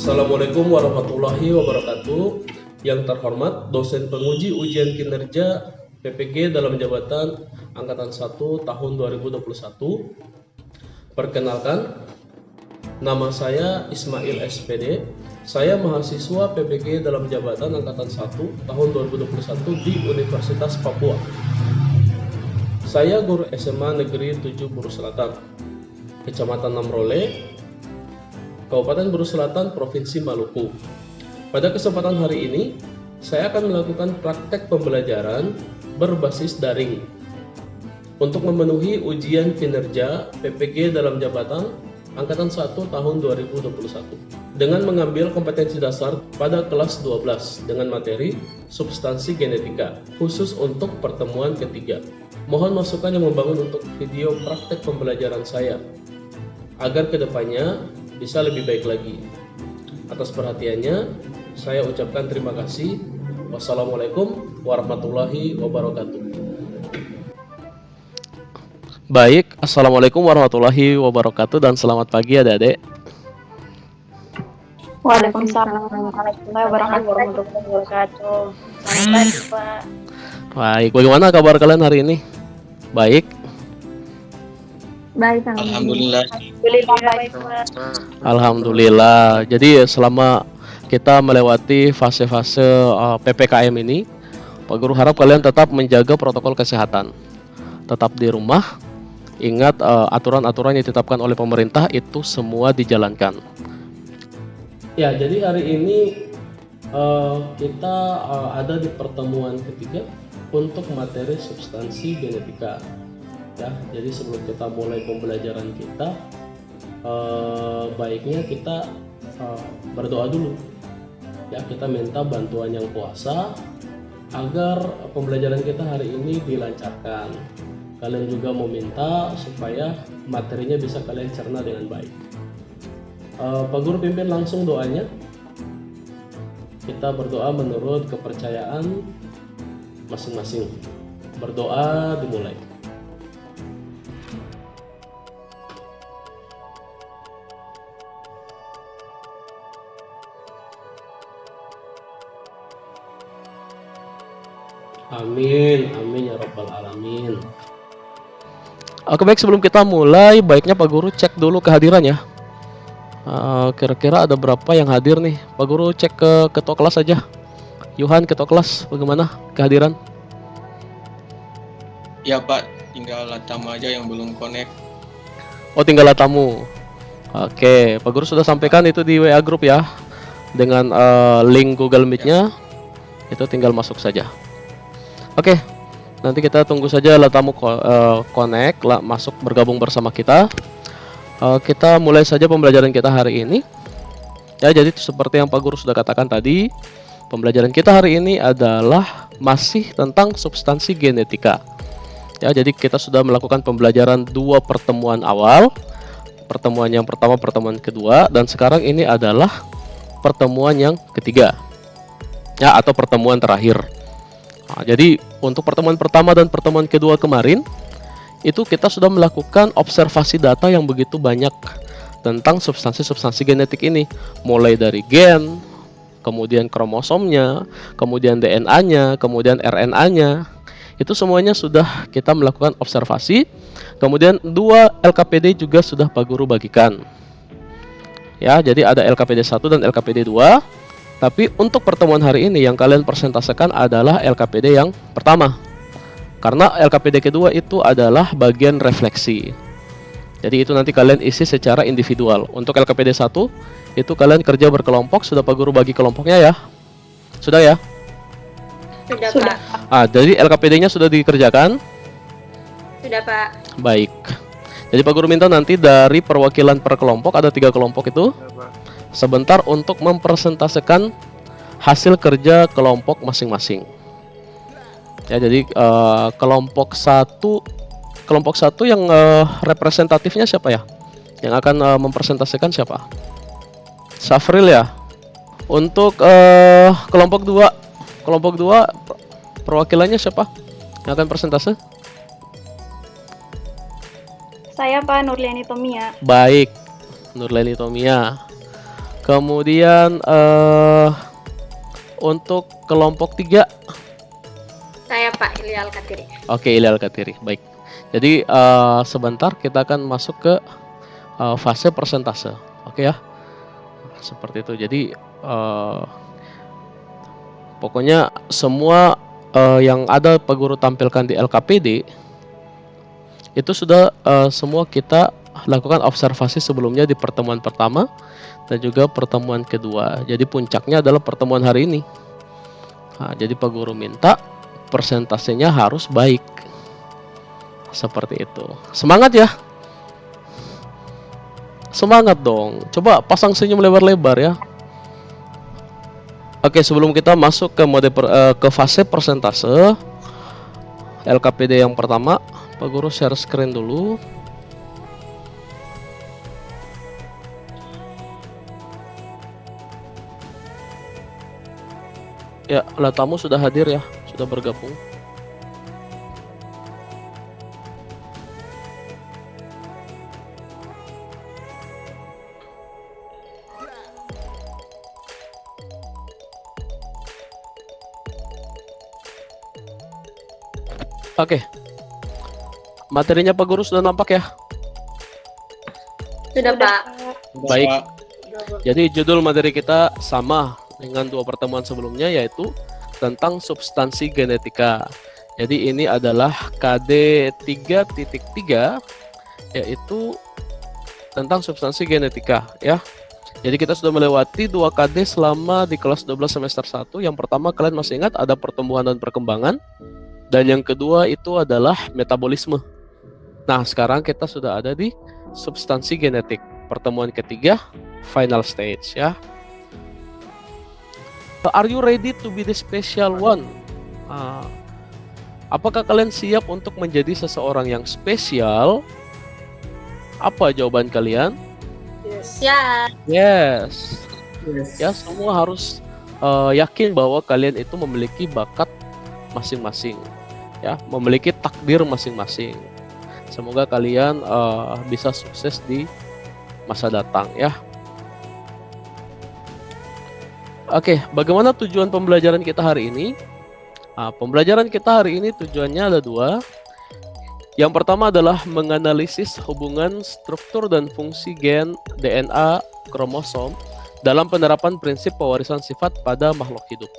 Assalamualaikum warahmatullahi wabarakatuh. Yang terhormat dosen penguji ujian kinerja PPG dalam jabatan Angkatan 1 tahun 2021. Perkenalkan, nama saya Ismail SPD. Saya mahasiswa PPG dalam jabatan Angkatan 1 tahun 2021 di Universitas Papua. Saya guru SMA Negeri 7 Buru Selatan, Kecamatan Namrole, Kabupaten Buru Selatan, Provinsi Maluku. Pada kesempatan hari ini, saya akan melakukan praktek pembelajaran berbasis daring untuk memenuhi ujian kinerja PPG dalam jabatan Angkatan 1 tahun 2021 dengan mengambil kompetensi dasar pada kelas 12 dengan materi substansi genetika khusus untuk pertemuan ketiga. Mohon masukan yang membangun untuk video praktek pembelajaran saya agar kedepannya bisa lebih baik lagi. Atas perhatiannya, saya ucapkan terima kasih. Wassalamualaikum warahmatullahi wabarakatuh. Baik, Assalamualaikum warahmatullahi wabarakatuh dan selamat pagi adik-adik. Waalaikumsalam warahmatullahi wabarakatuh. Selamat pagi, Pak. Baik, bagaimana kabar kalian hari ini? Baik? Baik, Alhamdulillah. baik, Pak. Alhamdulillah. Jadi selama kita melewati fase-fase PPKM ini, Pak Guru harap kalian tetap menjaga protokol kesehatan. Tetap di rumah, ingat aturan-aturan yang ditetapkan oleh pemerintah itu semua dijalankan. Ya, jadi hari ini kita ada di pertemuan ketiga untuk materi substansi genetika. Ya, jadi sebelum kita mulai pembelajaran kita, baiknya kita berdoa dulu. Ya, kita minta bantuan yang kuasa agar pembelajaran kita hari ini dilancarkan. Kalian juga meminta supaya materinya bisa kalian cerna dengan baik. Pak Guru pimpin langsung doanya. Kita berdoa menurut kepercayaan masing-masing. Berdoa dimulai. Amin, amin ya rabbal alamin. Oke, baik, sebelum kita mulai, baiknya Pak Guru cek dulu kehadirannya. Kira-kira ada berapa yang hadir nih? Pak Guru cek ke ketua kelas aja. Yohan, ketua kelas, bagaimana kehadiran? Ya Pak, tinggal Latam aja yang belum connect. Oh, tinggal tamu. Oke, Pak Guru sudah sampaikan itu di WA group ya, dengan link Google Meet-nya. Itu tinggal masuk saja. Oke, nanti kita tunggu saja Latamu connect, masuk bergabung bersama kita. Kita mulai saja pembelajaran kita hari ini. Ya, jadi seperti yang Pak Guru sudah katakan tadi, pembelajaran kita hari ini adalah masih tentang substansi genetika. Ya, jadi kita sudah melakukan pembelajaran 2 pertemuan awal. Pertemuan yang pertama, pertemuan kedua, dan sekarang ini adalah pertemuan yang ketiga. Ya, atau pertemuan terakhir. Nah, jadi untuk pertemuan pertama dan pertemuan kedua kemarin itu kita sudah melakukan observasi data yang begitu banyak tentang substansi-substansi genetik ini, mulai dari gen, kemudian kromosomnya, kemudian DNA-nya, kemudian RNA-nya. Itu semuanya sudah kita melakukan observasi. Kemudian 2 LKPD juga sudah Pak Guru bagikan. Ya, jadi ada LKPD 1 dan LKPD 2. Tapi untuk pertemuan hari ini yang kalian presentasikan adalah LKPD yang pertama. Karena LKPD kedua itu adalah bagian refleksi. Jadi itu nanti kalian isi secara individual. Untuk LKPD 1 itu kalian kerja berkelompok, sudah Pak Guru bagi kelompoknya ya? Sudah ya? Sudah, Pak. Jadi LKPD-nya sudah dikerjakan? Sudah, Pak. Baik. Jadi Pak Guru minta nanti dari perwakilan per kelompok, ada 3 kelompok itu, sebentar untuk mempresentasikan hasil kerja kelompok masing-masing. Ya, jadi kelompok satu yang representatifnya siapa ya? Yang akan mempresentasikan siapa? Safril ya. Untuk kelompok 2 perwakilannya siapa yang akan presentase? Saya Pak Nurliani Tomia. Baik, Nurliani Tomia. Kemudian untuk kelompok 3. Saya Pak Ilya Al-Katiri. Oke, Ilya Al-Katiri. Baik. Jadi sebentar kita akan masuk ke fase persentase. Oke ya. Seperti itu. Jadi pokoknya semua yang ada Pak Guru tampilkan di LKPD itu sudah semua kita lakukan observasi sebelumnya di pertemuan pertama dan juga pertemuan kedua. Jadi puncaknya adalah pertemuan hari ini. Nah, jadi Pak Guru minta persentasenya harus baik. Seperti itu. Semangat ya. Semangat dong. Coba pasang senyum lebar-lebar ya. Oke, sebelum kita masuk ke ke fase persentase LKPD yang pertama, Pak Guru share screen dulu. Ya, tamu sudah hadir ya, sudah bergabung. Oke. Materinya Pak Guru sudah nampak ya? Sudah Pak. Baik. Jadi judul materi kita sama dengan 2 pertemuan sebelumnya, yaitu tentang substansi genetika. Jadi ini adalah KD 3.3, yaitu tentang substansi genetika ya. Jadi kita sudah melewati 2 KD selama di kelas 12 semester 1. Yang pertama kalian masih ingat ada pertumbuhan dan perkembangan. Dan yang kedua itu adalah metabolisme. Nah, sekarang kita sudah ada di substansi genetik. Pertemuan ketiga, final stage ya. Are you ready to be the special one? Apakah kalian siap untuk menjadi seseorang yang spesial? Apa jawaban kalian? Ya. Yes. Ya, semua harus yakin bahwa kalian itu memiliki bakat masing-masing. Ya, memiliki takdir masing-masing. Semoga kalian bisa sukses di masa datang ya. Oke, bagaimana tujuan pembelajaran kita hari ini? Pembelajaran kita hari ini tujuannya ada 2. Yang pertama adalah menganalisis hubungan struktur dan fungsi gen, DNA, kromosom dalam penerapan prinsip pewarisan sifat pada makhluk hidup.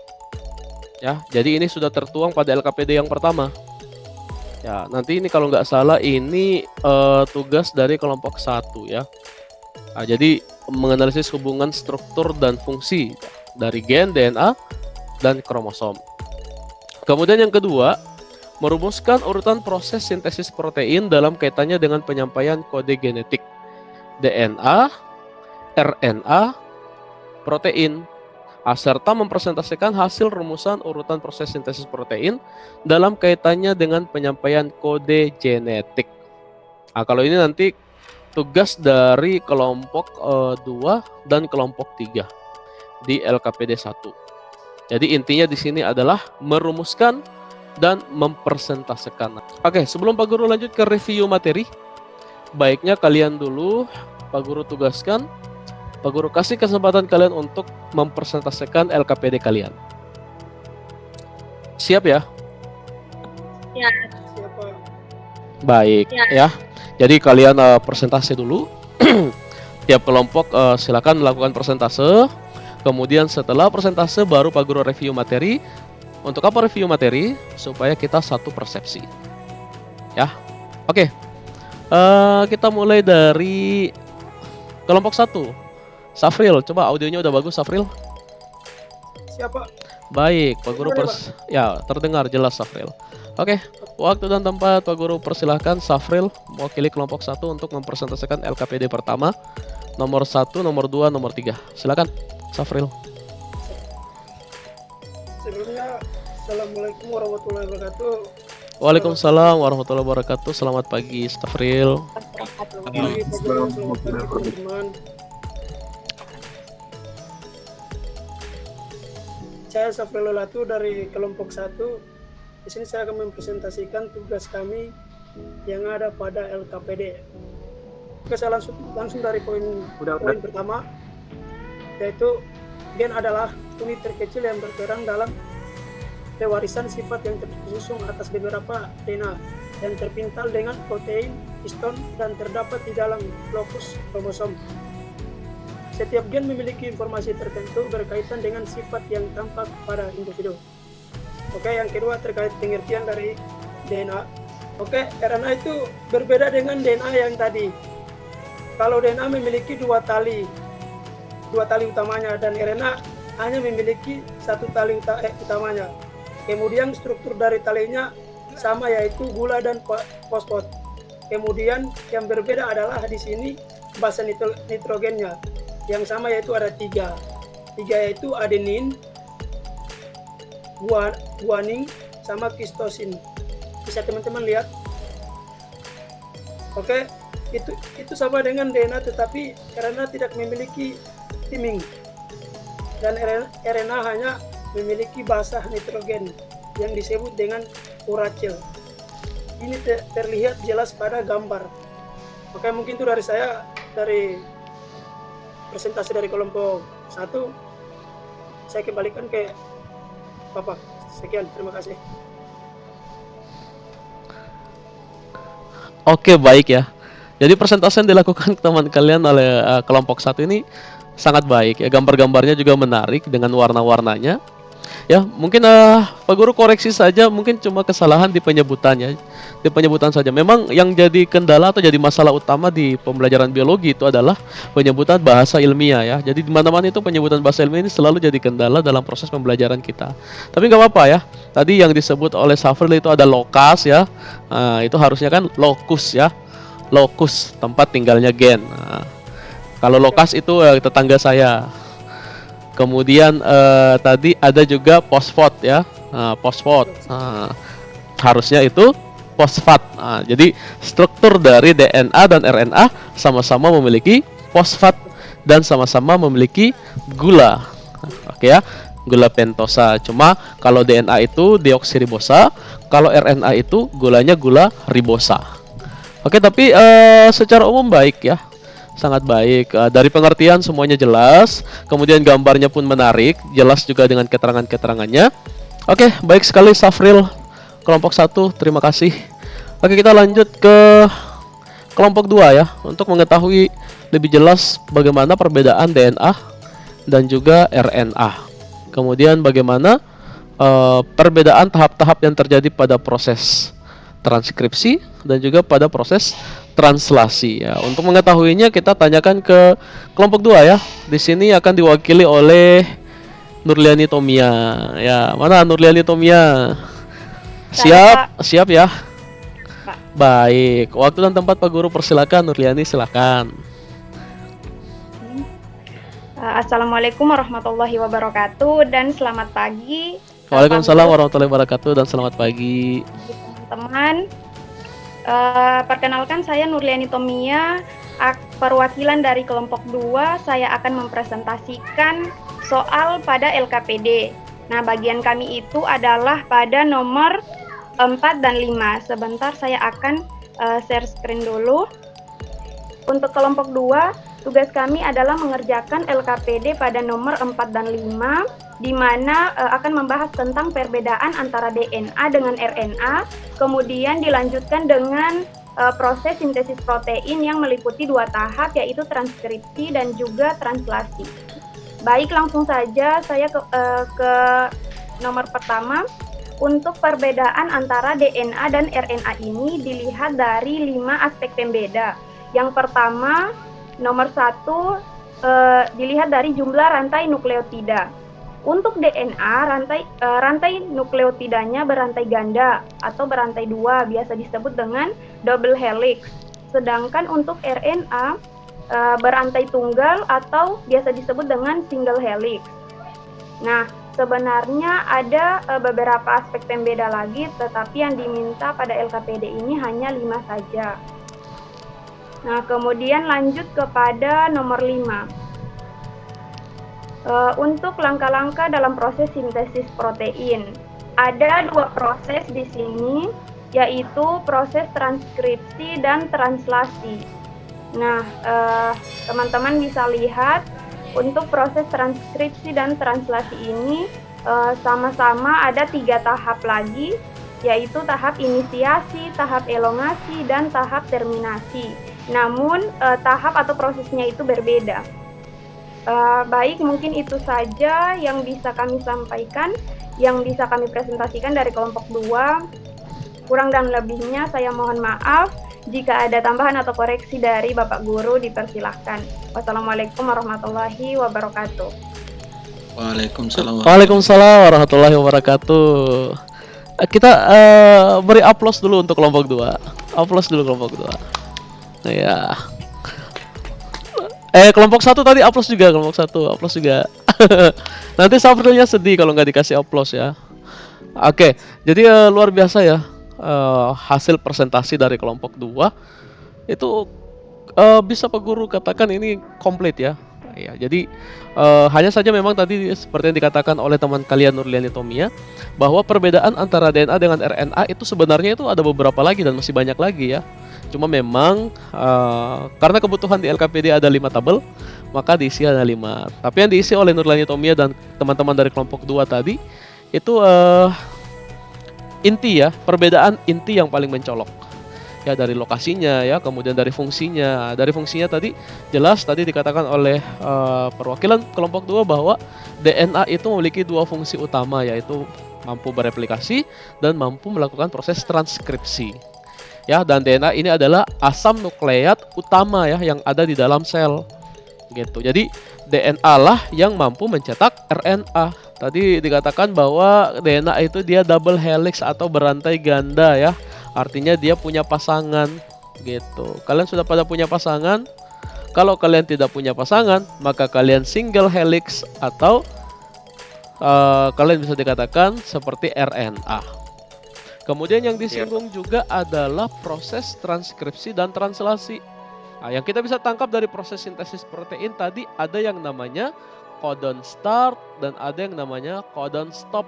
Ya, jadi ini sudah tertuang pada LKPD yang pertama. Ya, nanti ini kalau nggak salah ini tugas dari kelompok 1 ya. Jadi menganalisis hubungan struktur dan fungsi dari gen, DNA, dan kromosom. Kemudian yang kedua, merumuskan urutan proses sintesis protein dalam kaitannya dengan penyampaian kode genetik DNA, RNA, protein, serta mempresentasikan hasil rumusan urutan proses sintesis protein dalam kaitannya dengan penyampaian kode genetik. Kalau ini nanti tugas dari kelompok 2 dan kelompok 3 di LKPD 1. Jadi intinya di sini adalah merumuskan dan mempresentasikan. Oke, sebelum Pak Guru lanjut ke review materi, baiknya kalian dulu Pak Guru tugaskan, Pak Guru kasih kesempatan kalian untuk mempresentasikan LKPD kalian. Siap ya? Ya. Baik ya. Jadi kalian presentasi dulu. Tiap kelompok silakan melakukan presentase. Kemudian setelah presentase baru Pak Guru review materi. Untuk apa review materi? Supaya kita satu persepsi. Ya. Oke. Kita mulai dari kelompok 1. Safril, coba audionya udah bagus Safril? Siapa? Baik, Pak Guru ya, terdengar jelas Safril. Oke, waktu dan tempat Pak Guru persilahkan Safril mewakili kelompok 1 untuk mempresentasikan LKPD pertama, nomor 1, nomor 2, nomor 3. Silakan Safril. Sebelumnya, Assalamualaikum warahmatullahi wabarakatuh. Waalaikumsalam warahmatullahi wabarakatuh. Selamat pagi Safril. Selamat pagi teman-teman. Saya Safril Latu dari kelompok 1. Di sini saya akan mempresentasikan tugas kami yang ada pada LKPD. Oke, saya langsung dari poin pertama, yaitu gen adalah unit terkecil yang berperan dalam pewarisan sifat yang tersusun atas beberapa DNA yang terpintal dengan protein, histon, dan terdapat di dalam lokus kromosom. Setiap gen memiliki informasi tertentu berkaitan dengan sifat yang tampak pada individu. Oke, yang kedua terkait pengertian dari DNA. Oke, RNA itu berbeda dengan DNA yang tadi. Kalau DNA memiliki dua tali utamanya, dan RNA hanya memiliki satu tali utamanya. Kemudian struktur dari talinya sama, yaitu gula dan fosfat. Kemudian yang berbeda adalah di sini basa nitrogennya. Yang sama yaitu ada tiga yaitu adenin, guanin, sama cytosine. Bisa teman-teman lihat. Oke, itu sama dengan DNA, tetapi RNA tidak memiliki timing, dan RNA hanya memiliki basa nitrogen yang disebut dengan uracil. Ini terlihat jelas pada gambar. Oke, mungkin itu dari saya, dari presentasi dari kelompok 1. Saya kembalikan ke Bapak. Sekian, terima kasih. Oke, baik ya. Jadi presentasi yang dilakukan teman kalian oleh kelompok 1 ini sangat baik ya. Gambar-gambarnya juga menarik dengan warna-warnanya. Ya, mungkin Pak Guru koreksi saja, mungkin cuma kesalahan di penyebutannya. Di penyebutan saja. Memang yang jadi kendala atau jadi masalah utama di pembelajaran biologi itu adalah penyebutan bahasa ilmiah ya. Jadi di mana-mana itu penyebutan bahasa ilmiah ini selalu jadi kendala dalam proses pembelajaran kita. Tapi nggak apa-apa ya. Tadi yang disebut oleh Safril itu ada lokas ya. Itu harusnya kan lokus ya. Lokus, tempat tinggalnya gen. Kalau lokas itu tetangga saya. Kemudian tadi ada juga fosfat ya, fosfat. Harusnya itu fosfat. Jadi struktur dari DNA dan RNA sama-sama memiliki fosfat dan sama-sama memiliki gula. Oke ya, gula pentosa. Cuma kalau DNA itu deoksiribosa, kalau RNA itu gulanya gula ribosa. Oke, tapi secara umum baik ya. Sangat baik. Dari pengertian semuanya jelas, kemudian gambarnya pun menarik, jelas juga dengan keterangan-keterangannya. Oke, baik sekali Safril kelompok 1, terima kasih. Oke, kita lanjut ke kelompok 2 ya, untuk mengetahui lebih jelas bagaimana perbedaan DNA dan juga RNA. Kemudian bagaimana perbedaan tahap-tahap yang terjadi pada proses transkripsi dan juga pada proses translasi ya. Untuk mengetahuinya kita tanyakan ke kelompok 2 ya. Di sini akan diwakili oleh Nurliani Tomia. Ya, mana Nurliani Tomia? Siap, siap ya. Baik, waktu dan tempat Pak Guru persilakan. Nurliani silakan. Assalamualaikum warahmatullahi wabarakatuh dan selamat pagi. Waalaikumsalam warahmatullahi wabarakatuh dan selamat pagi. Teman-teman, perkenalkan saya Nurliani Tomia, perwakilan dari kelompok 2. Saya akan mempresentasikan soal pada LKPD. Nah, bagian kami itu adalah pada nomor 4 dan 5. Sebentar saya akan share screen dulu. Untuk kelompok 2, tugas kami adalah mengerjakan LKPD pada nomor 4 dan 5, di mana akan membahas tentang perbedaan antara DNA dengan RNA, kemudian dilanjutkan dengan proses sintesis protein yang meliputi 2 tahap, yaitu transkripsi dan juga translasi. Baik, langsung saja saya ke nomor pertama. Untuk perbedaan antara DNA dan RNA ini dilihat dari 5 aspek pembeda. Yang pertama, nomor 1, dilihat dari jumlah rantai nukleotida. Untuk DNA, rantai nukleotidanya berantai ganda atau berantai 2, biasa disebut dengan double helix. Sedangkan untuk RNA berantai tunggal atau biasa disebut dengan single helix. Nah, sebenarnya ada beberapa aspek pembeda lagi, tetapi yang diminta pada LKPD ini hanya 5 saja. Nah, kemudian lanjut kepada nomor 5. Untuk langkah-langkah dalam proses sintesis protein, ada 2 proses di sini, yaitu proses transkripsi dan translasi. Nah, teman-teman bisa lihat Untuk proses transkripsi dan translasi ini sama-sama ada 3 tahap lagi, yaitu tahap inisiasi, tahap elongasi, dan tahap terminasi. Namun tahap atau prosesnya itu berbeda. Baik, mungkin itu saja yang bisa kami sampaikan, yang bisa kami presentasikan dari kelompok 2. Kurang dan lebihnya saya mohon maaf. Jika ada tambahan atau koreksi dari Bapak Guru, dipersilahkan. Wassalamualaikum warahmatullahi wabarakatuh. Waalaikumsalam. Waalaikumsalam warahmatullahi wabarakatuh. Kita beri aplaus dulu untuk kelompok 2. Aplaus dulu kelompok 2. Ya. Kelompok 1 tadi aplaus juga, kelompok 1 aplaus juga. Nanti Safrilnya sedih kalau nggak dikasih aplaus ya. Oke, jadi luar biasa ya hasil presentasi dari kelompok 2 itu bisa Pak Guru katakan ini komplit ya. Ya, jadi hanya saja memang tadi seperti yang dikatakan oleh teman kalian Nurliani Tomia bahwa perbedaan antara DNA dengan RNA itu sebenarnya itu ada beberapa lagi dan masih banyak lagi ya. Cuma memang karena kebutuhan di LKPD ada 5 tabel, maka diisi ada 5. Tapi yang diisi oleh Nurliani Tomia dan teman-teman dari kelompok 2 tadi itu inti ya, perbedaan inti yang paling mencolok. Ya, dari lokasinya ya, kemudian dari fungsinya. Dari fungsinya tadi jelas tadi dikatakan oleh perwakilan kelompok 2 bahwa DNA itu memiliki 2 fungsi utama, yaitu mampu bereplikasi dan mampu melakukan proses transkripsi. Ya, dan DNA ini adalah asam nukleat utama ya yang ada di dalam sel. Gitu. Jadi DNA lah yang mampu mencetak RNA. Tadi dikatakan bahwa DNA itu dia double helix atau berantai ganda ya. Artinya dia punya pasangan gitu. Kalian sudah pada punya pasangan? Kalau kalian tidak punya pasangan, maka kalian single helix atau kalian bisa dikatakan seperti RNA. Kemudian yang disinggung juga adalah proses transkripsi dan translasi. Nah, yang kita bisa tangkap dari proses sintesis protein tadi ada yang namanya codon start dan ada yang namanya codon stop.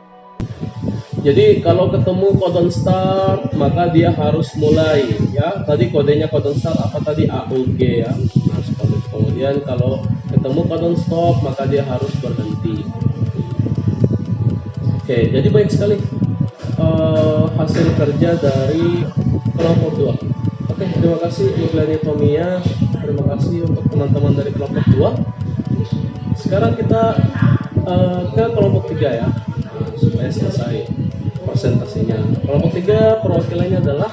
Jadi kalau ketemu codon start maka dia harus mulai ya. Tadi kodenya codon start apa tadi? AUG ya. Nah, seperti itu. Kemudian kalau ketemu codon stop maka dia harus berhenti. Oke, jadi baik sekali hasil kerja dari kelompok 2. Oke, terima kasih Nurliani Tomia. Terima kasih untuk teman-teman dari kelompok 2. Sekarang kita ke kelompok 3 ya, supaya selesai presentasinya. Kelompok 3 perwakilannya adalah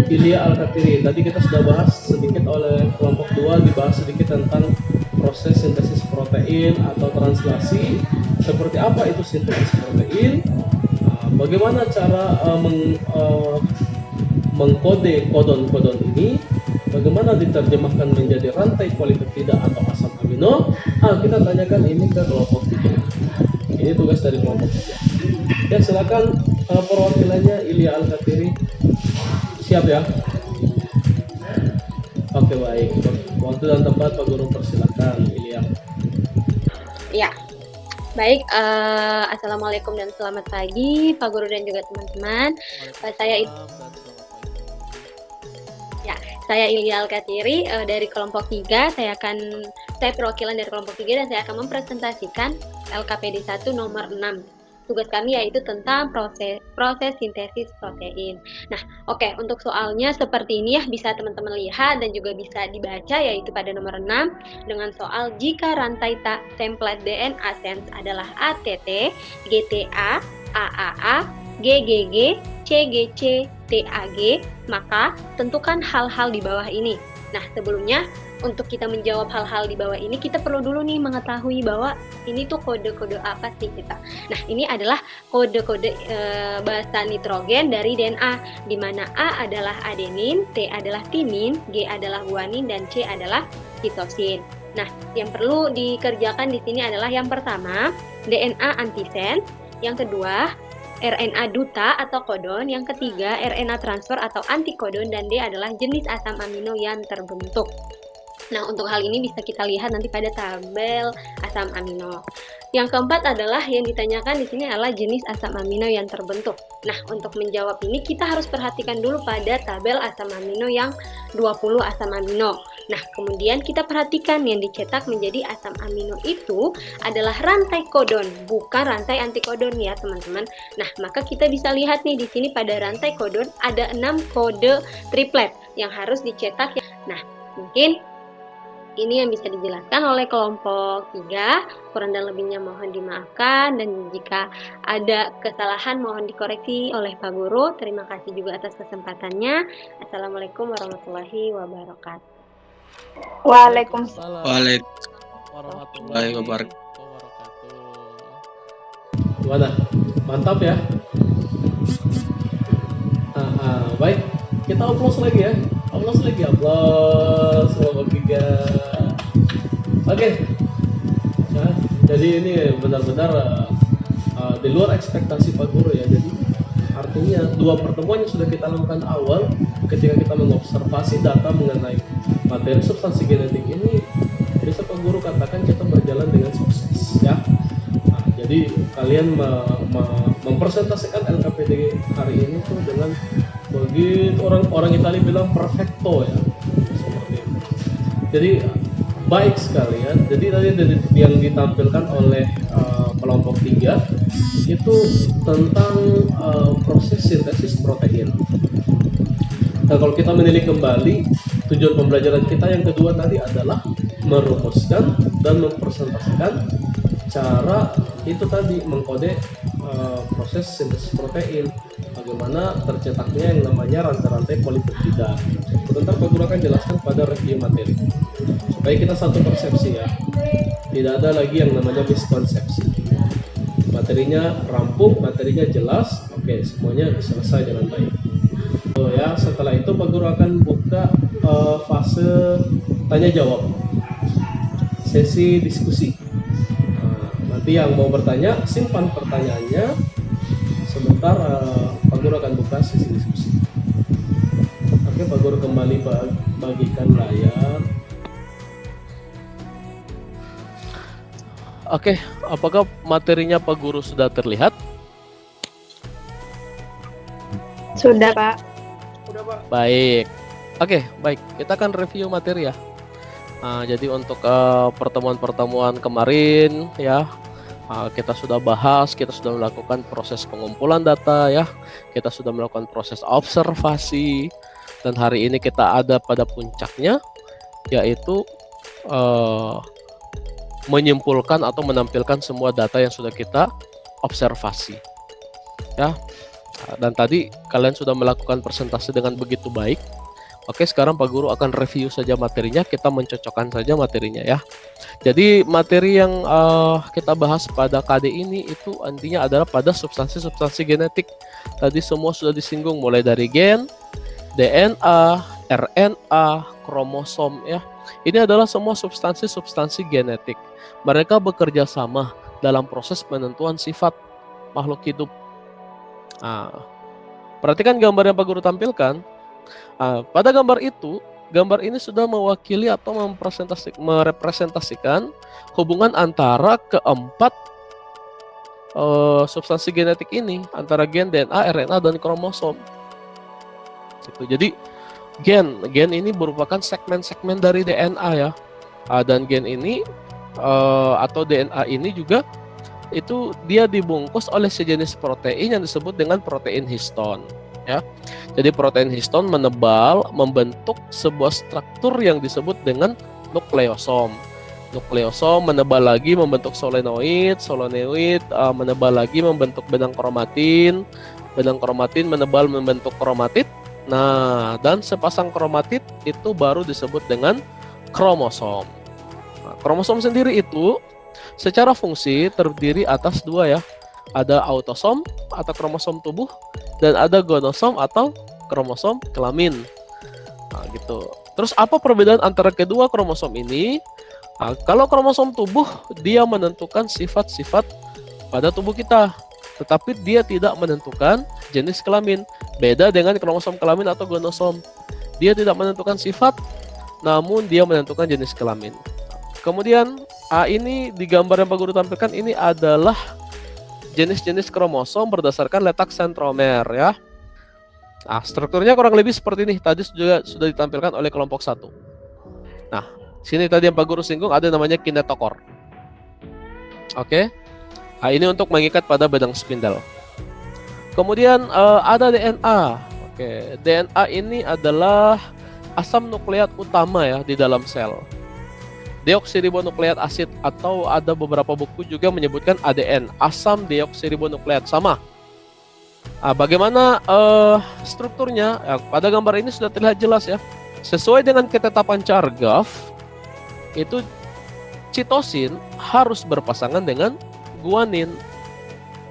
Ilya Al-Katiri. Tadi kita sudah bahas sedikit oleh kelompok 2, dibahas sedikit tentang proses sintesis protein atau translasi. Seperti apa itu sintesis protein? Bagaimana cara mengkode kodon-kodon ini? Bagaimana diterjemahkan menjadi rantai polipeptida atau asam amino? Kita tanyakan ini ke kelompok 3. Ini tugas dari kelompok 3. Ya, silakan perwakilannya Ilya Al-Katiri. Siap ya? Oke, baik. Waktu dan tempat Pak Guru persilakan, Ilya. Ya. Baik, assalamualaikum dan selamat pagi Pak Guru dan juga teman-teman. Saya Ilya Al-Katiri dari kelompok 3. Saya perwakilan dari kelompok 3 dan saya akan mempresentasikan LKPD 1 nomor 6. Tugas kami yaitu tentang proses sintesis protein. Nah, oke, untuk soalnya seperti ini ya, bisa teman-teman lihat dan juga bisa dibaca, yaitu pada nomor 6 dengan soal jika rantai template DNA sense adalah ATT, GTA, AAA, GGG, CGC, TAG, maka tentukan hal-hal di bawah ini. Nah, sebelumnya untuk kita menjawab hal-hal di bawah ini, kita perlu dulu nih mengetahui bahwa ini tuh kode-kode apa sih kita. Nah, ini adalah kode-kode bahasa nitrogen dari DNA, di mana A adalah adenin, T adalah timin, G adalah guanin, dan C adalah sitosin. Nah, yang perlu dikerjakan di sini adalah yang pertama, DNA antisen, yang kedua, RNA duta atau kodon, yang ketiga, RNA transfer atau antikodon, dan D adalah jenis asam amino yang terbentuk. Nah, untuk hal ini bisa kita lihat nanti pada tabel asam amino. Yang keempat adalah yang ditanyakan di sini adalah jenis asam amino yang terbentuk. Nah, untuk menjawab ini kita harus perhatikan dulu pada tabel asam amino yang 20 asam amino. Nah, kemudian kita perhatikan yang dicetak menjadi asam amino itu adalah rantai kodon, bukan rantai antikodon ya teman-teman. Nah, maka kita bisa lihat nih di sini pada rantai kodon ada 6 kode triplet yang harus dicetak. Nah, mungkin ini yang bisa dijelaskan oleh kelompok 3, kurang dan lebihnya mohon dimaafkan, dan jika ada kesalahan mohon dikoreksi oleh Pak Guru. Terima kasih juga atas kesempatannya. Assalamualaikum warahmatullahi wabarakatuh. Waalaikumsalam. Warahmatullahi wabarakatuh. Gimana? Mantap ya. Baik, kita upload lagi ya. Upload kelompok 3. Oke. Nah, jadi ini benar-benar di luar ekspektasi Pak Guru ya. Jadi artinya 2 pertemuan yang sudah kita lakukan awal ketika kita mengobservasi data mengenai materi substansi genetik ini, bisa Pak Guru katakan kita berjalan dengan sukses ya. Nah, jadi kalian mempresentasikan LKPD hari ini tuh dengan begitu orang Italia bilang perfecto ya, seperti itu. Jadi baik sekali ya. Jadi tadi yang ditampilkan oleh kelompok 3 itu tentang proses sintesis protein. Nah, kalau kita menilik kembali, tujuan pembelajaran kita yang kedua tadi adalah merumuskan dan mempresentasikan cara itu tadi mengkode proses sintesis protein, bagaimana tercetaknya yang namanya rantai-rantai polipeptida. Sebentar Pak Guru akan jelaskan pada review materi supaya kita satu persepsi ya, tidak ada lagi yang namanya miskonsepsi. Materinya rampung, materinya jelas, oke, semuanya selesai dengan baik. So, ya, setelah itu Pak Guru akan buka fase tanya jawab, sesi diskusi. Nanti yang mau bertanya simpan pertanyaannya, sebentar Pak Guru akan buka sesi diskusi. Oke, Pak Guru kembali bagikan layar. Oke, apakah materinya Pak Guru sudah terlihat? Sudah, Pak. Udah, Pak. Baik. Oke, baik. Kita akan review materi ya. Nah, jadi untuk pertemuan-pertemuan kemarin ya, kita sudah bahas, kita sudah melakukan proses pengumpulan data ya, kita sudah melakukan proses observasi, dan hari ini kita ada pada puncaknya, yaitu menyimpulkan atau menampilkan semua data yang sudah kita observasi ya. Dan tadi kalian sudah melakukan presentasi dengan begitu baik. Oke, sekarang Pak Guru akan review saja materinya, kita mencocokkan saja materinya ya. Jadi materi yang kita bahas pada KD ini itu intinya adalah pada substansi-substansi genetik. Tadi semua sudah disinggung, mulai dari gen, DNA, RNA, kromosom ya. Ini adalah semua substansi-substansi genetik. Mereka bekerja sama dalam proses penentuan sifat makhluk hidup. Nah, perhatikan gambar yang Pak Guru tampilkan. Pada gambar itu, gambar ini sudah mewakili atau merepresentasikan hubungan antara keempat substansi genetik ini, antara gen, DNA, RNA, dan kromosom. Jadi gen ini merupakan segmen-segmen dari DNA ya, dan gen ini atau DNA ini juga itu dia dibungkus oleh sejenis protein yang disebut dengan protein histon ya. Jadi protein histon menebal membentuk sebuah struktur yang disebut dengan nukleosom. Nukleosom menebal lagi membentuk solenoid, solenoid menebal lagi membentuk benang kromatin, benang kromatin menebal membentuk kromatid. Nah, dan sepasang kromatid itu baru disebut dengan kromosom. Nah, kromosom sendiri itu secara fungsi terdiri atas 2 ya. Ada autosom atau kromosom tubuh, dan ada gonosom atau kromosom kelamin. Nah, gitu. Terus apa perbedaan antara kedua kromosom ini? Nah, kalau kromosom tubuh dia menentukan sifat-sifat pada tubuh kita, tetapi dia tidak menentukan jenis kelamin. Beda dengan kromosom kelamin atau gonosom. Dia tidak menentukan sifat, namun dia menentukan jenis kelamin. Kemudian ini di gambar yang Pak Guru tampilkan ini adalah jenis-jenis kromosom berdasarkan letak sentromer ya. Nah, strukturnya kurang lebih seperti ini. Tadi juga sudah ditampilkan oleh kelompok 1. Nah, sini tadi yang Pak Guru singgung ada namanya kinetokor. Oke. Nah, ini untuk mengikat pada benang spindle. Kemudian ada DNA. Oke, DNA ini adalah asam nukleat utama ya di dalam sel. Deoksiribonukleat asid, atau ada beberapa buku juga menyebutkan ADN, asam deoksiribonukleat, sama. Nah, bagaimana strukturnya? Ya, pada gambar ini sudah terlihat jelas ya. Sesuai dengan ketetapan Chargaff, itu citosin harus berpasangan dengan guanin,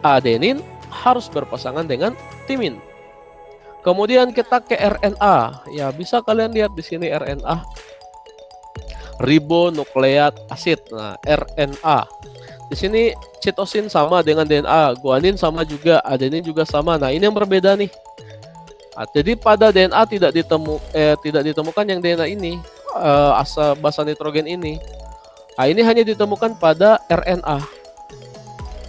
adenin harus berpasangan dengan timin. Kemudian kita ke RNA. Ya, bisa kalian lihat di sini RNA. Ribonukleat asid. Nah, RNA. Di sini citosin sama dengan DNA, guanin sama juga, adenin juga sama. Nah, ini yang berbeda nih. Nah, jadi pada DNA tidak ditemukan yang DNA ini, basa nitrogen ini. Nah, ini hanya ditemukan pada RNA.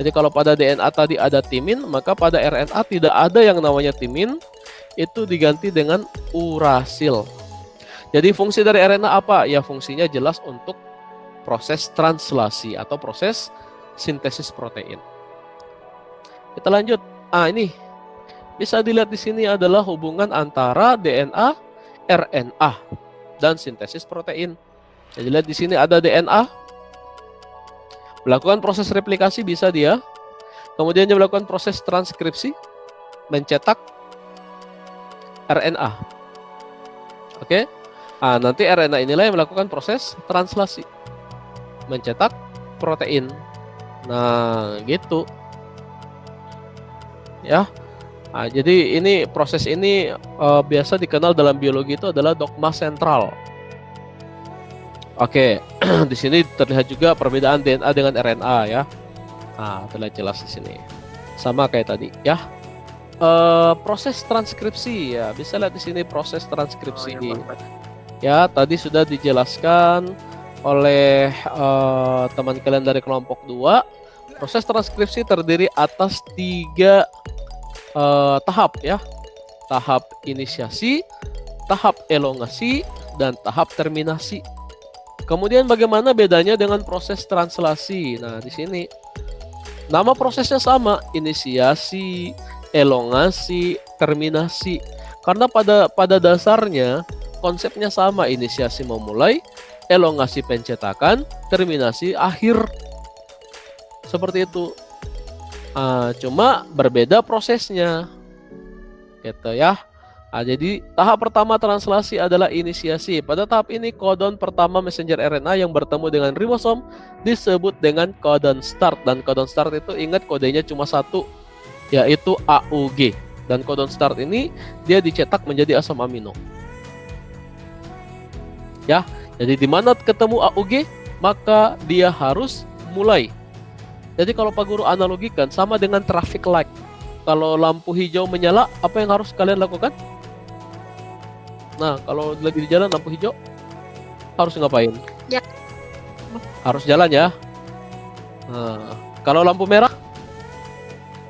Jadi kalau pada DNA tadi ada timin, maka pada RNA tidak ada yang namanya timin, itu diganti dengan urasil. Jadi fungsi dari RNA apa? Ya, fungsinya jelas untuk proses translasi atau proses sintesis protein. Kita lanjut. Ini bisa dilihat di sini adalah hubungan antara DNA, RNA, dan sintesis protein. Jadi lihat di sini ada DNA. Melakukan proses replikasi bisa dia. Kemudian dia melakukan proses transkripsi, mencetak RNA. Oke. Nanti RNA inilah yang melakukan proses translasi, mencetak protein. Nah, gitu. Ya. Jadi ini proses ini biasa dikenal dalam biologi itu adalah dogma sentral. Oke, di sini terlihat juga perbedaan DNA dengan RNA ya. Terlihat jelas di sini. Sama kayak tadi ya. Proses transkripsi ya, bisa lihat di sini proses transkripsi. Ya, tadi sudah dijelaskan oleh teman kalian dari kelompok 2. Proses transkripsi terdiri atas 3 tahap ya. Tahap inisiasi, tahap elongasi, dan tahap terminasi. Kemudian bagaimana bedanya dengan proses translasi? Nah, di sini nama prosesnya sama, inisiasi, elongasi, terminasi. Karena pada dasarnya konsepnya sama, inisiasi memulai, elongasi pencetakan, terminasi akhir. Seperti itu. Cuma berbeda prosesnya. Gitu ya. Jadi tahap pertama translasi adalah inisiasi. Pada tahap ini kodon pertama messenger RNA yang bertemu dengan ribosom disebut dengan kodon start. Dan kodon start itu ingat kodenya cuma satu, yaitu AUG. Dan kodon start ini dia dicetak menjadi asam amino. Ya, jadi di mana ketemu AUG, maka dia harus mulai. Jadi kalau Pak Guru analogikan sama dengan traffic light. Kalau lampu hijau menyala, apa yang harus kalian lakukan? Nah, kalau lagi di jalan lampu hijau, harus ngapain? Ya. Harus jalan ya. Nah, kalau lampu merah,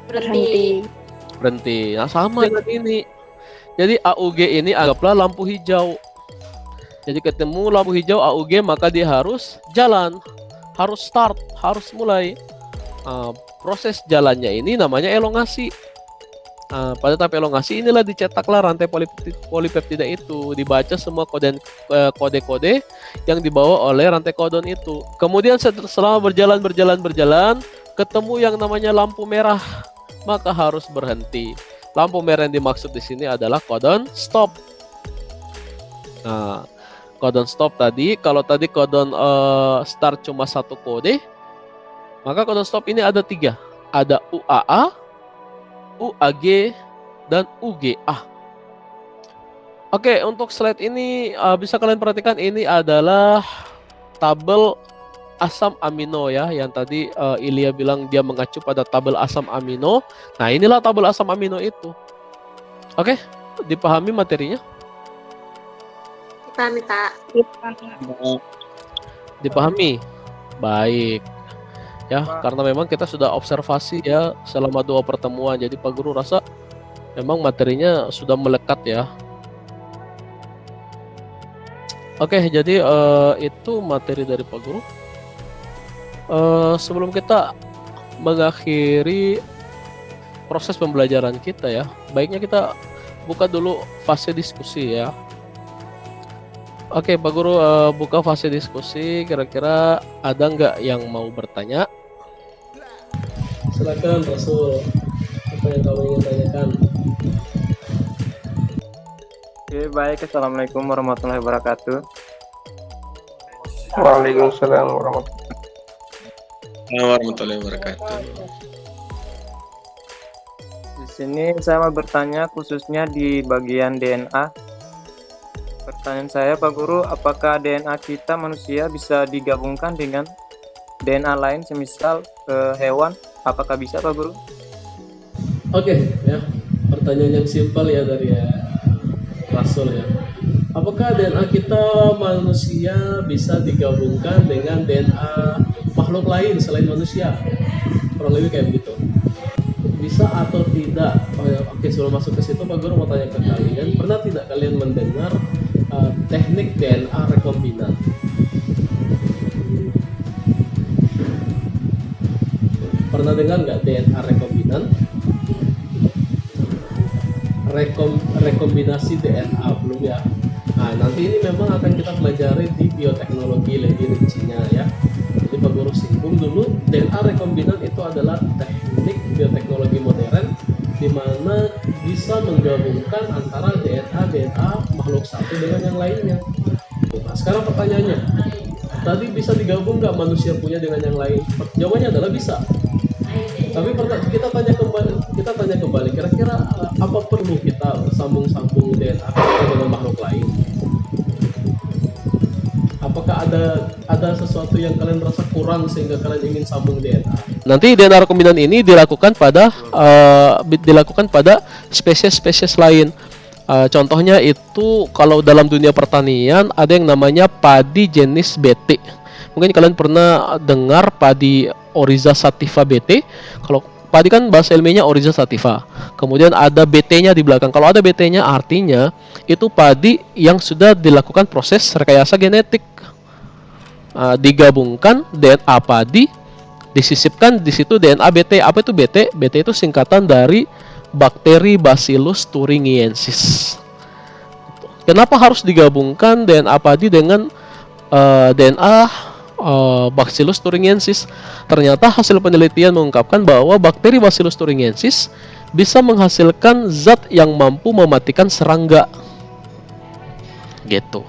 berhenti. Nah, sama dengan ini. Jadi AUG ini anggaplah lampu hijau. Jadi ketemu lampu hijau AUG, maka dia harus jalan, harus start, harus mulai. Proses jalannya ini namanya elongasi. Pada tahap elongasi inilah dicetaklah rantai polipeptida itu, dibaca semua kode-kode yang dibawa oleh rantai kodon itu. Kemudian selama berjalan, ketemu yang namanya lampu merah, maka harus berhenti. Lampu merah yang dimaksud di sini adalah kodon stop. Nah, kodon stop tadi, kalau tadi kodon start cuma satu kode, maka kodon stop ini ada 3. Ada UAA, UAG, dan UGA. Oke, untuk slide ini bisa kalian perhatikan ini adalah tabel asam amino ya, yang tadi Ilya bilang dia mengacu pada tabel asam amino. Nah, inilah tabel asam amino itu. Oke, dipahami materinya? Dipahami, Pak. Dipahami? Baik. Ya, karena memang kita sudah observasi ya selama 2 pertemuan. Jadi Pak Guru rasa memang materinya sudah melekat ya. Oke, jadi itu materi dari Pak Guru. Sebelum kita mengakhiri proses pembelajaran kita ya, baiknya kita buka dulu fase diskusi ya. Oke, Pak Guru, buka fase diskusi. Kira-kira ada nggak yang mau bertanya? Silakan Rasul, apa yang kamu ingin tanyakan? Oke, baik. Assalamualaikum warahmatullahi wabarakatuh. Waalaikumsalam warahmatullahi warahmatullahi wabarakatuh. Di sini saya mau bertanya khususnya di bagian DNA. Pertanyaan saya, Pak Guru, apakah DNA kita manusia bisa digabungkan dengan DNA lain, semisal hewan? Apakah bisa, Pak Guru? Oke, ya. Pertanyaan yang simpel ya dari Rasul ya. Apakah DNA kita manusia bisa digabungkan dengan DNA makhluk lain selain manusia? Kurang lebih kayak begitu. Bisa atau tidak? Oke, sebelum masuk ke situ Pak Guru mau tanya ke kalian, pernah tidak kalian mendengar teknik DNA rekombinan? Pernah dengar nggak DNA rekombinan? Rekombinasi DNA belum ya? Nah, nanti ini memang akan kita pelajari di bioteknologi lebih rincinya ya. Jadi Pak Guru singgung dulu, DNA rekombinan itu adalah teknik bioteknologi modern di mana bisa menggabungkan antara DNA makhluk satu dengan yang lainnya. Nah, sekarang pertanyaannya, tadi bisa digabung nggak manusia punya dengan yang lain? Jawabannya adalah bisa. Tapi kita tanya kembali, kira-kira apa perlu kita sambung-sambung DNA kita dengan makhluk lain? Apakah ada sesuatu yang kalian rasa kurang sehingga kalian ingin sambung DNA? Nanti DNA rekombinan ini dilakukan pada spesies-spesies lain. Contohnya itu kalau dalam dunia pertanian ada yang namanya padi jenis BT. Mungkin kalian pernah dengar padi Oryza sativa BT. Kalau padi kan bahasa ilmiahnya Oryza sativa. Kemudian ada BT-nya di belakang. Kalau ada BT-nya artinya itu padi yang sudah dilakukan proses rekayasa genetik. Digabungkan DNA padi, disisipkan di situ DNA BT. Apa itu BT? BT itu singkatan dari bakteri Bacillus thuringiensis. Kenapa harus digabungkan DNA padi dengan DNA Bacillus thuringiensis? Ternyata hasil penelitian mengungkapkan bahwa bakteri Bacillus thuringiensis bisa menghasilkan zat yang mampu mematikan serangga. Gitu.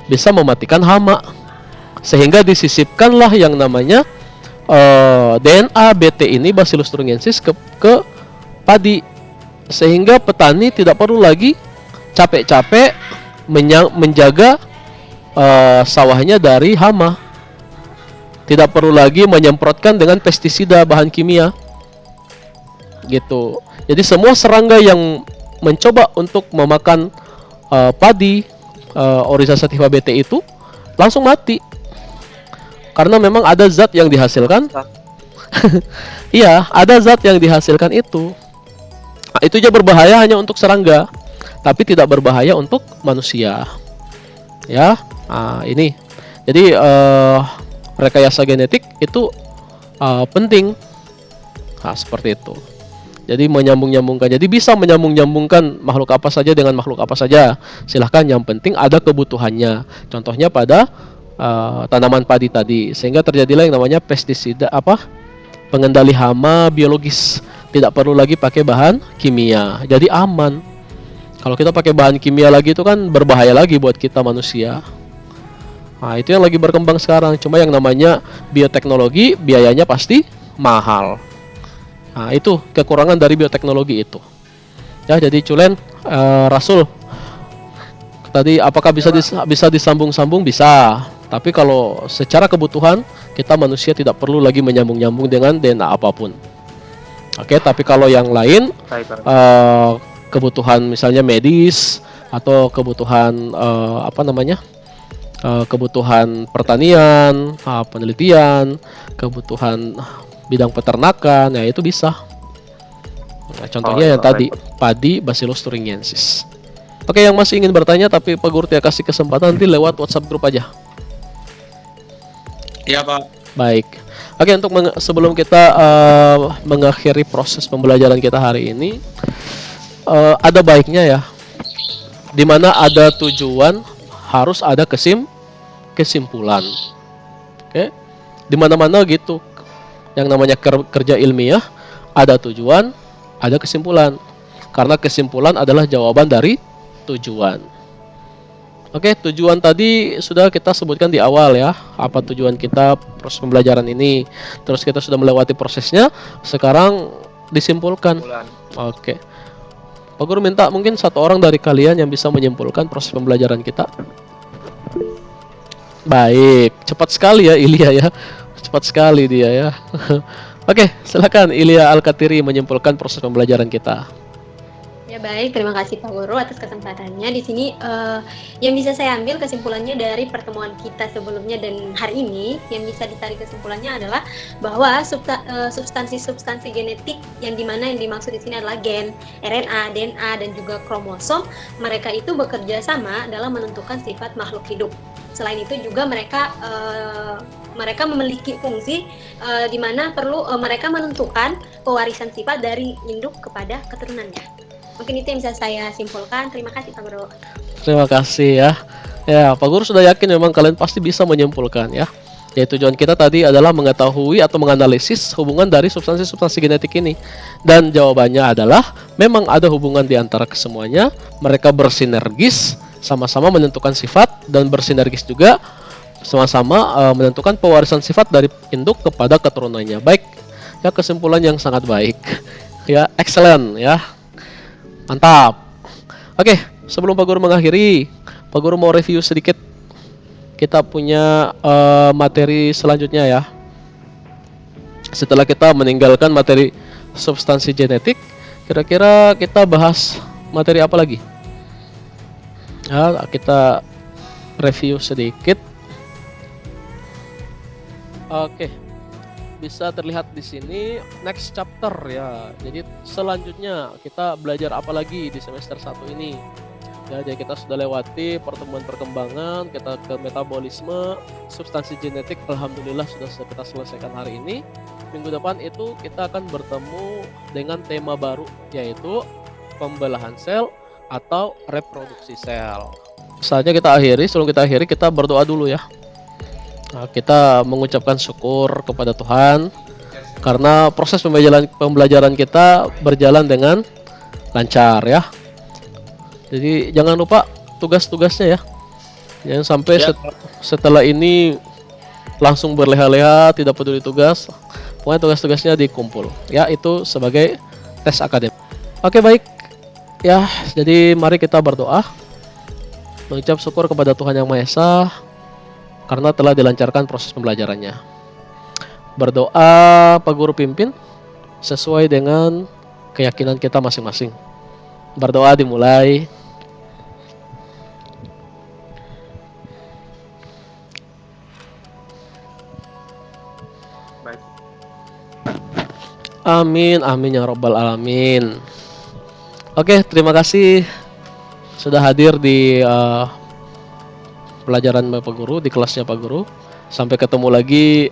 Bisa mematikan hama. Sehingga disisipkanlah yang namanya DNA BT ini Bacillus thuringiensis ke padi. Sehingga petani tidak perlu lagi capek-capek menjaga sawahnya dari hama. Tidak perlu lagi menyemprotkan dengan pestisida bahan kimia. Gitu. Jadi semua serangga yang mencoba untuk memakan padi Oryza sativa BT itu langsung mati. Karena memang ada zat yang dihasilkan. Iya, ada zat yang dihasilkan itu. Nah, itu aja berbahaya hanya untuk serangga, tapi tidak berbahaya untuk manusia. Ya, ini. Jadi rekayasa genetik itu penting. Nah, seperti itu. Jadi menyambung-nyambungkan. Jadi bisa menyambung-nyambungkan makhluk apa saja dengan makhluk apa saja. Silahkan, yang penting ada kebutuhannya. Contohnya pada tanaman padi tadi, sehingga terjadilah yang namanya pestisida, pengendali hama biologis. Tidak perlu lagi pakai bahan kimia. Jadi aman. Kalau kita pakai bahan kimia lagi itu kan berbahaya lagi buat kita manusia. Nah, itu yang lagi berkembang sekarang. Cuma yang namanya bioteknologi biayanya pasti mahal. Nah, itu kekurangan dari bioteknologi itu. Ya, jadi Culen, Rasul, tadi apakah bisa disambung-sambung? Bisa. Tapi kalau secara kebutuhan, kita manusia tidak perlu lagi menyambung-nyambung dengan DNA apapun. Oke, tapi kalau yang lain, kebutuhan misalnya medis atau kebutuhan kebutuhan pertanian, penelitian, kebutuhan bidang peternakan, ya itu bisa. Nah, contohnya yang tadi padi Bacillus thuringiensis. Oke, yang masih ingin bertanya tapi Pak Guru tidak kasih kesempatan, nanti lewat WhatsApp grup aja. Iya, Pak. Baik. Oke, untuk sebelum kita mengakhiri proses pembelajaran kita hari ini, ada baiknya ya, di mana ada tujuan harus ada kesimpulan. Oke, di mana-mana gitu. Yang namanya kerja ilmiah ada tujuan, ada kesimpulan. Karena kesimpulan adalah jawaban dari tujuan. Oke, tujuan tadi sudah kita sebutkan di awal ya. Apa tujuan kita proses pembelajaran ini? Terus kita sudah melewati prosesnya. Sekarang disimpulkan. Oke. Pak Guru minta mungkin satu orang dari kalian yang bisa menyimpulkan proses pembelajaran kita. Baik, cepat sekali ya Ilya ya. Cepat sekali dia ya. Oke, silakan Ilya Al-Katiri menyimpulkan proses pembelajaran kita. Ya baik, terima kasih Pak Guru atas kesempatannya. Di sini yang bisa saya ambil kesimpulannya dari pertemuan kita sebelumnya dan hari ini, yang bisa ditarik kesimpulannya adalah bahwa substansi-substansi genetik yang dimaksud di sini adalah gen, RNA, DNA, dan juga kromosom. Mereka itu bekerja sama dalam menentukan sifat makhluk hidup. Selain itu juga mereka memiliki fungsi di mana perlu mereka menentukan pewarisan sifat dari induk kepada keturunannya. Mungkin itu yang bisa saya simpulkan. Terima kasih Pak Guru. Terima kasih ya. Ya, Pak Guru sudah yakin memang kalian pasti bisa menyimpulkan ya. Ya, tujuan kita tadi adalah mengetahui atau menganalisis hubungan dari substansi-substansi genetik ini. Dan jawabannya adalah memang ada hubungan di antara kesemuanya. Mereka bersinergis, sama-sama menentukan sifat, dan bersinergis juga sama-sama menentukan pewarisan sifat dari induk kepada keturunannya. Baik, ya kesimpulan yang sangat baik. Ya, excellent ya. Mantap. Oke, sebelum Pak Guru mengakhiri, Pak Guru mau review sedikit. Kita punya materi selanjutnya ya. Setelah kita meninggalkan materi substansi genetik, kira-kira kita bahas materi apa lagi? Ya, kita review sedikit. Oke. Bisa terlihat di sini next chapter ya. Jadi selanjutnya kita belajar apa lagi di semester 1 ini. Ya, jadi kita sudah lewati pertemuan perkembangan, kita ke metabolisme, substansi genetik, alhamdulillah sudah kita selesaikan hari ini. Minggu depan itu kita akan bertemu dengan tema baru, yaitu pembelahan sel atau reproduksi sel. Saatnya kita akhiri, sebelum kita akhiri kita berdoa dulu ya. Nah, kita mengucapkan syukur kepada Tuhan karena proses pembelajaran kita berjalan dengan lancar ya. Jadi jangan lupa tugas-tugasnya ya. Jangan sampai setelah ini langsung berleha-leha, tidak peduli tugas. Pokoknya tugas-tugasnya dikumpul. Ya, itu sebagai tes akademik. Oke, baik. Ya, jadi mari kita berdoa. Mengucap syukur kepada Tuhan Yang Maha Esa karena telah dilancarkan proses pembelajarannya. Berdoa Pak Guru pimpin sesuai dengan keyakinan kita masing-masing. Berdoa dimulai. Baik. Amin, amin ya rabbal alamin. Oke, terima kasih sudah hadir di pelajaran Pak Guru, di kelasnya Pak Guru. Sampai ketemu lagi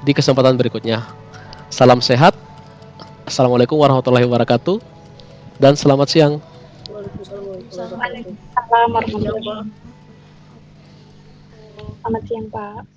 di kesempatan berikutnya. Salam sehat. Assalamualaikum warahmatullahi wabarakatuh. Dan selamat siang. Waalaikumsalam warahmatullahi wabarakatuh. Selamat siang Pak.